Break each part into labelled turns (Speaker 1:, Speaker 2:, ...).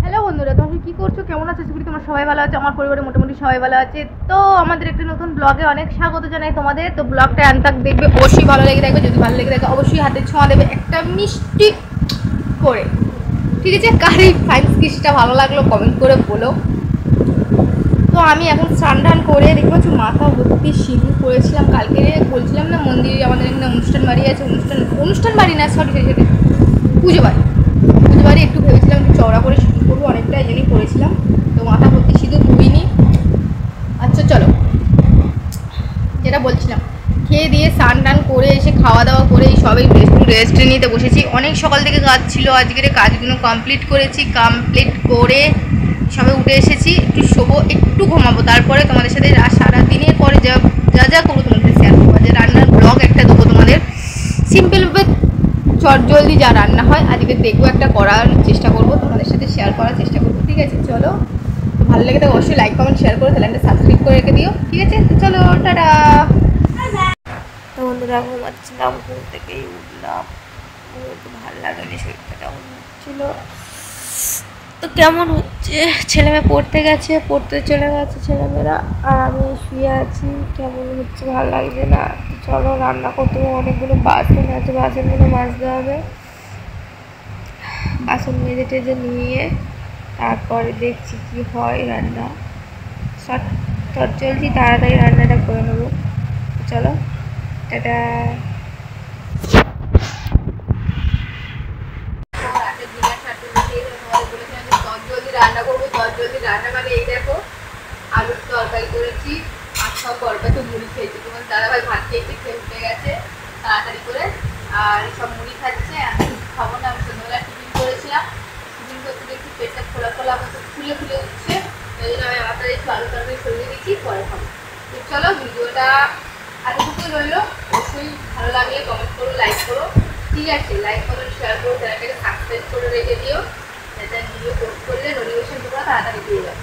Speaker 1: Hello বন্ধুরা, তোমরা কি করছো, কেমন আছো? আশা করি তোমরা সবাই ভালো আছে। আমার পরিবারে মোটামুটি সবাই ভালো আছে। তো আমাদের একটা নতুন ব্লগে অনেক স্বাগত জানাই তোমাদের। তো ব্লগটা আনতাক দেখবে, অবশ্যই ভালো লেগে থাকবে। যদি ভালো লেগে থাকে অবশ্যই হাতে ছোঁয়া দেবে একটা মিষ্টি করে, ঠিক আছে? কার এই ফাইন্স কিসটা ভালো লাগলো কমেন্ট করে বলো। তো আমি এখন স্নান করে দেখতে পাচ্ছি মাথা ভর্তি সিঁদুর করেছিলাম। কালকে বলছিলাম না মন্দিরে আমাদের এখানে অনুষ্ঠান বাড়ি আছে, অনুষ্ঠান বাড়ি না, সরি পুজো বাড়ি। পুজো বাড়ি একটু ভেবেছিলাম একটু চওড়া করে সিঁদুর করবো, অনেকটা এই জন্যই করেছিলাম। তো মাথা ভর্তি সিঁদুর ধুইনি। আচ্ছা চলো, যেটা বলছিলাম, খেয়ে দিয়ে স্নান করে এসে খাওয়া দাওয়া করে এই সবাই রেস্ট নিতে বসেছি। অনেক সকাল থেকে কাজ ছিল, আজকের কাজগুলো কমপ্লিট করেছি। কমপ্লিট করে সবে উঠে এসেছি, একটু শোবো, একটু ঘুমাবো, তারপরে তোমাদের সাথে সারাদিনের পরে যা যা করবো তোমাদের শেয়ার করবো। যে রান্নার ব্লগ একটা দেবো তোমাদের, সিম্পলভাবে চটজলদি যা রান্না হয় আজকে দেখবো, একটা করার চেষ্টা করবো, তোমাদের সাথে শেয়ার করার চেষ্টা করবো, ঠিক আছে? চলো, ভালো লেগে থাকে অবশ্যই লাইক কমেন্ট শেয়ার করে চ্যানেলটা সাবস্ক্রাইব করে রেখে দিও, ঠিক আছে? তো চলো, টাটা। তো বন্ধুরা, ঘুমাচ্ছিলাম, ঘুম থেকেই উঠলাম, একটু ভালো লাগেনি, শরীরটা কেমন হচ্ছিল। তো কেমন হচ্ছে, ছেলেমেয়ে পড়তে চলে গেছে ছেলেমেয়েরা, আর আমি শুয়ে আছি। কেমন হচ্ছে, ভালো লাগছে না। চলো, রান্না করতে হবে, অনেকগুলো বাসন আছে, বাসনগুলো মাজতে হবে। বাসন মেজে টেজে নিয়ে তারপরে দেখছি কি হয় রান্না। চটজলদি তাড়াতাড়ি রান্নাটা করে নেবো। চলো, টাটা। রান্না করবো, জলদি রান্না মানে এই দেখো, আলুর তরকারি করেছি, আর সব গল্পে তো মুড়ি খেয়েছি। তোমার দাদাভাই ভাত খেয়েছে, খেয়ে উঠে গেছে তাড়াতাড়ি করে, আর সব মুড়ি খাচ্ছে। আমি খাবো না, আমি সন্ধ্যাবেলা টিফিন করেছিলাম, টিফিন করতে দেখছি পেটটা খোলা মতো ফুলে উঠছে, ওই জন্য আমি আমার একটু আলু তরকারি সরিয়ে দিচ্ছি, পরে খাবো। তো চলো, ভিডিওটা এতটুকু রইলো। অবশ্যই ভালো লাগলে কমেন্ট করো, লাইক করো, ঠিক আছে? লাইক কমেন্ট শেয়ার করো, চ্যানেলটাকে সাবস্ক্রাইব করে রেখে দিও, যাতে ভিডিও পোস্ট করলে নোটিফিকেশন তোমরা তাড়াতাড়ি পেয়ে যাবে,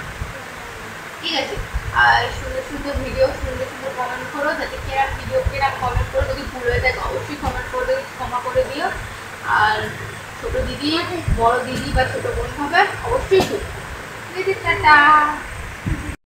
Speaker 1: ঠিক আছে? আর সুন্দর ভিডিও, সুন্দর কমেন্ট করো, যাতে কেরাম ভিডিও কেরাম কমেন্ট করো। যদি ভুল হয়ে থাকে অবশ্যই কমেন্ট করে ক্ষমা করে দিও। আর ছোটো দিদি, বড় দিদি বা ছোটো বোন হবে অবশ্যই শুনবে। টাটা।